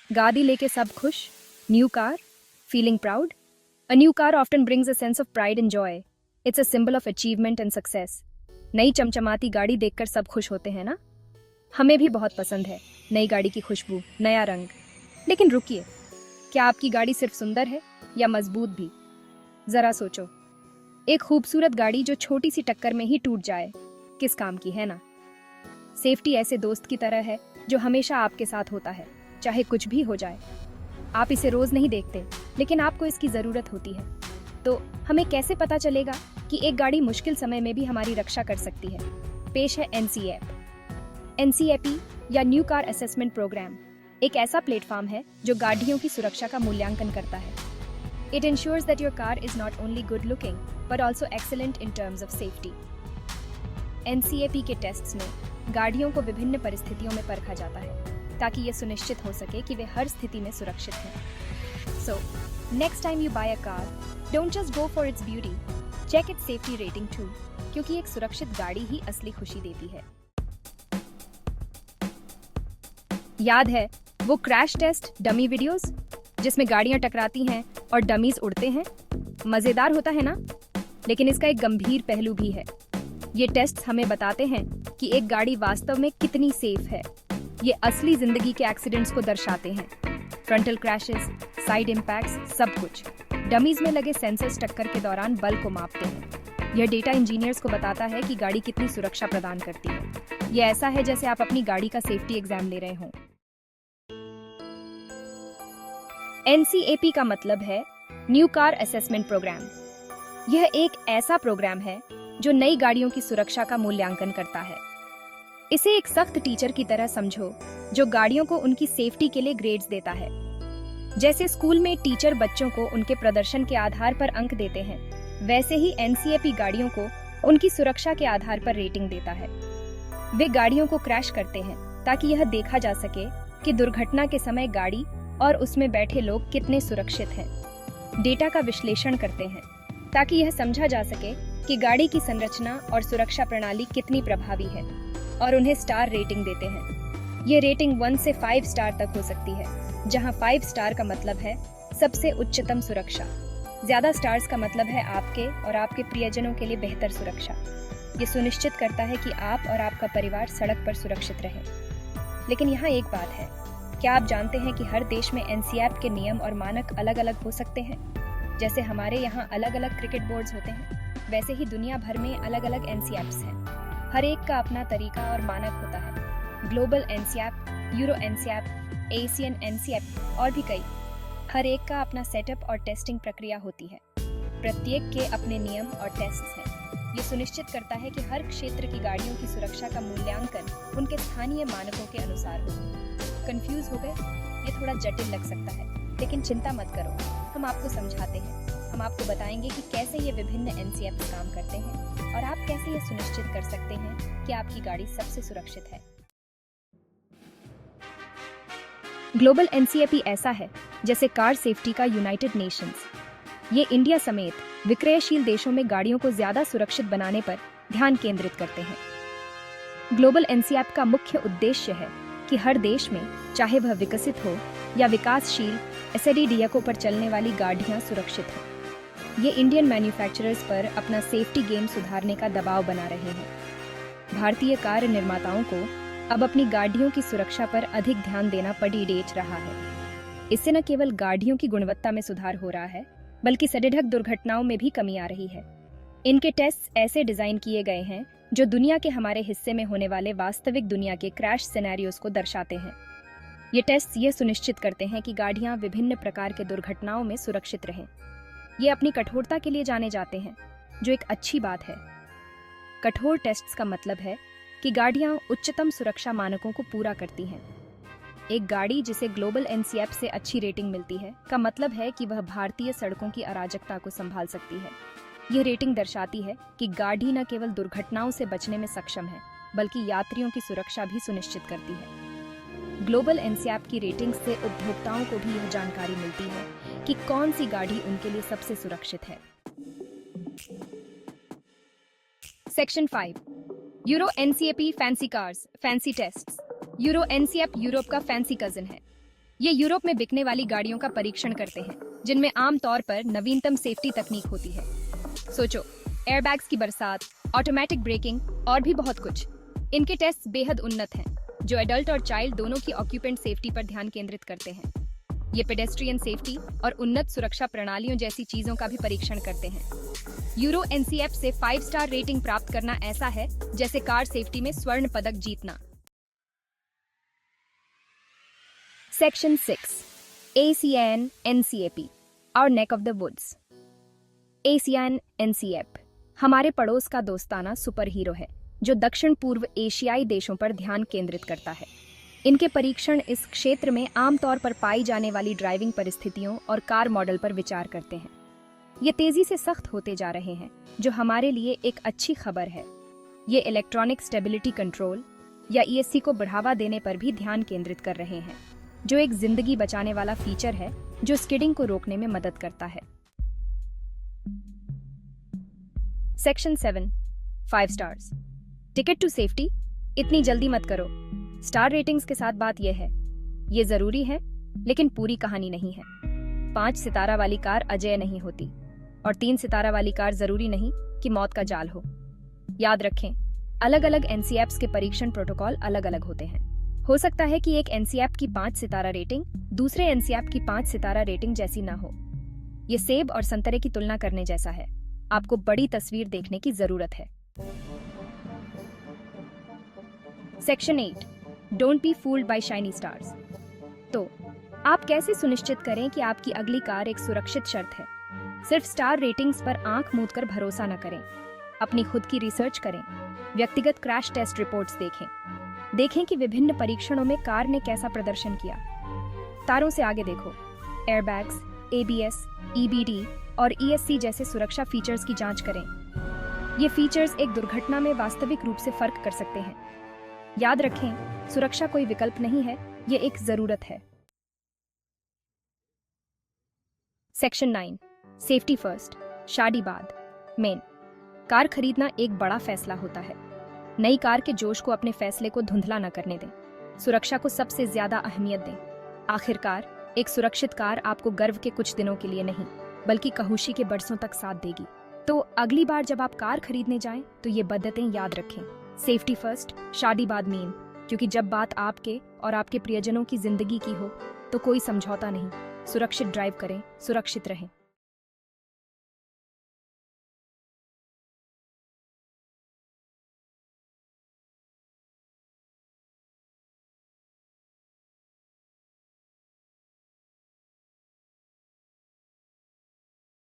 गाड़ी लेके सब खुश, new car, feeling proud. A new car often brings a sense of pride and joy. It's a symbol of achievement and success. नई चमचमाती गाड़ी देखकर सब खुश होते हैं ना? हमें भी बहुत पसंद है नई गाड़ी की खुशबू, नया रंग. लेकिन रुकिए, क्या आपकी गाड़ी सिर्फ सुंदर है या मजबूत भी? जरा सोचो, एक खूबसूरत गाड़ी जो छोटी सी टक्कर में ही टूट जाए, किस काम की है ना? सेफ्टी ऐसे दोस्त की तरह है जो हमेशा आपके साथ होता है, चाहे कुछ भी हो जाए. आप इसे रोज नहीं देखते, लेकिन आपको इसकी जरूरत होती है. तो हमें कैसे पता चलेगा कि एक गाड़ी मुश्किल समय में भी हमारी रक्षा कर सकती है? पेश है एनसीएपी या न्यू कार असेसमेंट प्रोग्राम. एक ऐसा प्लेटफॉर्म है जो गाड़ियों की सुरक्षा का मूल्यांकन करता है. It ensures that your car is not only good looking but also excellent in terms of safety. NCAP के टेस्ट्स में गाड़ियों को विभिन्न परिस्थितियों में परखा जाता है ताकि ये सुनिश्चित हो सके कि वे हर स्थिति में सुरक्षित हैं. So, next time you buy a car, don't just go for its beauty. Check its safety rating too, क्योंकि एक सुरक्षित गाड़ी ही असली खुशी देती है. याद है वो क्रैश टेस्ट डमी वीडियोस जिसमें गाड़ियां टकराती हैं और डमीज उड़ते हैं? मजेदार होता है ना? लेकिन इसका एक गंभीर पहलू भी है. ये टेस्ट्स हमें बताते हैं कि एक गाड़ी वास्तव में कितनी सेफ है. ये असली जिंदगी के एक्सीडेंट्स को दर्शाते हैं. फ्रंटल क्रैशेस, साइड इम्पैक्ट्स, सब कुछ. डमीज में लगे सेंसर्स टक्कर के दौरान बल को मापते हैं. यह डेटा इंजीनियर्स को बताता है कि गाड़ी कितनी सुरक्षा प्रदान करती है. यह ऐसा है जैसे आप अपनी गाड़ी का सेफ्टी एग्जाम ले रहे हों. एनसीएपी का मतलब है न्यू कार असेसमेंट प्रोग्राम. यह एक ऐसा प्रोग्राम है जो नई गाड़ियों की सुरक्षा का मूल्यांकन करता है. इसे एक सख्त टीचर की तरह समझो जो गाड़ियों को उनकी सेफ्टी के लिए ग्रेड्स देता है. जैसे स्कूल में टीचर बच्चों को उनके प्रदर्शन के आधार पर अंक देते हैं, वैसे ही एनसीएपी गाड़ियों को उनकी सुरक्षा के आधार पर रेटिंग देता है. वे गाड़ियों को क्रैश करते हैं ताकि यह देखा जा सके कि दुर्घटना के समय गाड़ी और उसमें बैठे लोग कितने सुरक्षित हैं. डेटा का विश्लेषण करते हैं ताकि यह समझा जा सके कि गाड़ी की संरचना और सुरक्षा प्रणाली कितनी प्रभावी है, और उन्हें स्टार रेटिंग देते हैं. ये रेटिंग 1 से 5 स्टार तक हो सकती है, जहां 5 स्टार का मतलब है सबसे उच्चतम सुरक्षा. ज्यादा स्टार्स का मतलब है आपके और आपके प्रियजनों के लिए बेहतर सुरक्षा. ये सुनिश्चित करता है कि आप और आपका परिवार सड़क पर सुरक्षित रहे. लेकिन यहाँ एक बात है, क्या आप जानते हैं कि हर देश में एनसीएपी के नियम और मानक अलग अलग हो सकते हैं? जैसे हमारे यहाँ अलग अलग क्रिकेट बोर्ड्स होते हैं, वैसे ही दुनिया भर में अलग अलग एनसीएप्स हैं. हर एक का अपना तरीका और मानक होता है. ग्लोबल एनसीएप, यूरो एनसीएप, एशियन एनसीएप और भी कई. हर एक का अपना सेटअप और टेस्टिंग प्रक्रिया होती है. प्रत्येक के अपने नियम और टेस्ट्स हैं. ये सुनिश्चित करता है कि हर क्षेत्र की गाड़ियों की सुरक्षा का मूल्यांकन उनके स्थानीय मानकों के अनुसार हो. कंफ्यूज हो गए? ये थोड़ा जटिल लग सकता है, लेकिन चिंता मत करो, हम आपको समझाते हैं. हम आपको बताएंगे कि कैसे ये विभिन्न एनसीएप्स काम करते हैं और आप कैसे ये सुनिश्चित कर सकते हैं कि आपकी गाड़ी सबसे सुरक्षित है. ग्लोबल एनसीएपी ऐसा है जैसे कार सेफ्टी का यूनाइटेड नेशंस. ये इंडिया समेत विक्रयशील देशों में गाड़ियों को ज्यादा सुरक्षित बनाने पर ध्यान केंद्रित करते हैं. ग्लोबल एनसीएपी का मुख्य उद्देश्य है कि हर देश में, चाहे वह विकसित हो या विकासशील, एसएडीडीएको पर चलने वाली गाड़ियां सुरक्षित हैं. ये इंडियन मैन्युफैक्चरर्स पर अपना सेफ्टी गेम सुधारने का दबाव बना रहे हैं. भारतीय कार निर्माताओं को अब अपनी गाड़ियों की सुरक्षा पर अधिक ध्यान देना पड़ी डेच रहा है. इससे न केवल गाड़ियों की गुणवत्ता में सुधार हो रहा है, बल्कि सड़क दुर्घटनाओं में भी कमी आ रही है. इनके टेस्ट ऐसे डिजाइन किए गए हैं जो दुनिया के हमारे हिस्से में होने वाले वास्तविक दुनिया के क्रैश सिनेरियोस को दर्शाते हैं. ये टेस्ट ये सुनिश्चित करते हैं कि गाड़ियां विभिन्न प्रकार के दुर्घटनाओं में सुरक्षित रहें. ये अपनी कठोरता के लिए जाने जाते हैं, जो एक अच्छी बात है. कठोर टेस्ट्स का मतलब है कि गाड़ियां उच्चतम सुरक्षा मानकों को पूरा करती हैं. एक गाड़ी जिसे ग्लोबल एनसीएपी से अच्छी रेटिंग मिलती है का मतलब है कि वह भारतीय सड़कों की अराजकता को संभाल सकती है. यह रेटिंग दर्शाती है कि गाड़ी न केवल दुर्घटनाओं से बचने में सक्षम है, बल्कि यात्रियों की सुरक्षा भी सुनिश्चित करती है. ग्लोबल एनसीएपी की रेटिंग से उपभोक्ताओं को भी यह जानकारी मिलती है कि कौन सी गाड़ी उनके लिए सबसे सुरक्षित है. Section 5 euro NCAP fancy cars fancy tests. Euro NCAP Europe का फैंसी कजिन है. ये यूरोप में बिकने वाली गाड़ियों का परीक्षण करते हैं, जिनमें आमतौर पर नवीनतम सेफ्टी तकनीक होती है। सोचो, एयरबैग्स की बरसात, ऑटोमेटिक ब्रेकिंग और भी बहुत कुछ। इनके टेस्ट बेहद उन्नत हैं, जो एडल्ट और चाइल्ड दोनों की ऑक्यूपेंट सेफ्टी पर ध्यान केंद्रित करते हैं। ये पेडेस्ट्रियन सेफ्टी और उन्नत सुरक्षा प्रणालियों जैसी चीजों का भी परीक्षण करते हैं। यूरो एनसीएफ से 5 स्टार रेटिंग प्राप्त करना ऐसा है जैसे कार सेफ्टी में स्वर्ण पदक जीतना। सेक्शन 6 ASEAN NCAP और neck of the woods. ASEAN NCAP हमारे पड़ोस का दोस्ताना सुपर हीरो है जो दक्षिण पूर्व एशियाई देशों पर ध्यान केंद्रित करता है। इनके परीक्षण इस क्षेत्र में आमतौर पर पाई जाने वाली ड्राइविंग परिस्थितियों और कार मॉडल पर विचार करते हैं। ये तेजी से सख्त होते जा रहे हैं, जो हमारे लिए एक अच्छी खबर है। ये इलेक्ट्रॉनिक स्टेबिलिटी कंट्रोल या ESC को बढ़ावा देने पर भी ध्यान केंद्रित कर रहे हैं, जो एक जिंदगी बचाने वाला फीचर है जो स्किडिंग को रोकने में मदद करता है। Section 7 5 stars. Ticket to safety. इतनी जल्दी मत करो। स्टार रेटिंग्स के साथ बात यह है, ये जरूरी है लेकिन पूरी कहानी नहीं है। 5 सितारा वाली कार अजेय नहीं होती और 3 सितारा वाली कार जरूरी नहीं कि मौत का जाल हो। याद रखें, अलग अलग NCAPs के परीक्षण प्रोटोकॉल अलग अलग होते हैं। हो सकता है कि एक NCAP की 5 सितारा रेटिंग दूसरे NCAP की 5 सितारा रेटिंग जैसी ना हो। ये सेब और संतरे की तुलना करने जैसा है। आपको बड़ी तस्वीर देखने की जरूरत है। Section 8 don't be fooled bye shiny stars. तो आप कैसे सुनिश्चित करें कि आपकी अगली कार एक सुरक्षित शर्त है? सिर्फ स्टार रेटिंग्स पर आंख मूंद कर भरोसा न करें। अपनी खुद की रिसर्च करें, व्यक्तिगत क्रैश टेस्ट रिपोर्ट्स देखें कि विभिन्न परीक्षणों में कार ने कैसा प्रदर्शन किया। तारों से आगे देखो। एयरबैग्स, ABS, EBD और ESC जैसे सुरक्षा फीचर्स की जांच करें। ये फीचर्स एक दुर्घटना में वास्तविक रूप से फर्क कर सकते हैं। याद रखें, सुरक्षा कोई विकल्प नहीं है, ये एक जरूरत है। सेक्शन 9 सेफ्टी फर्स्ट, शादी बाद। मेन, कार खरीदना एक बड़ा फैसला होता है। नई कार के जोश को अपने फैसले को धुंधला न करने दें। सुरक्षा को सबसे ज्यादा अहमियत दें। आखिरकार एक सुरक्षित कार आपको गर्व के कुछ दिनों के लिए नहीं, बल्कि खुशी के बरसों तक साथ देगी। तो अगली बार जब आप कार खरीदने जाएं, तो ये बद्दतें याद रखें। सेफ्टी फर्स्ट, शादी बाद मेन, क्योंकि जब बात आपके और आपके प्रियजनों की जिंदगी की हो तो कोई समझौता नहीं। सुरक्षित ड्राइव करें, सुरक्षित रहें।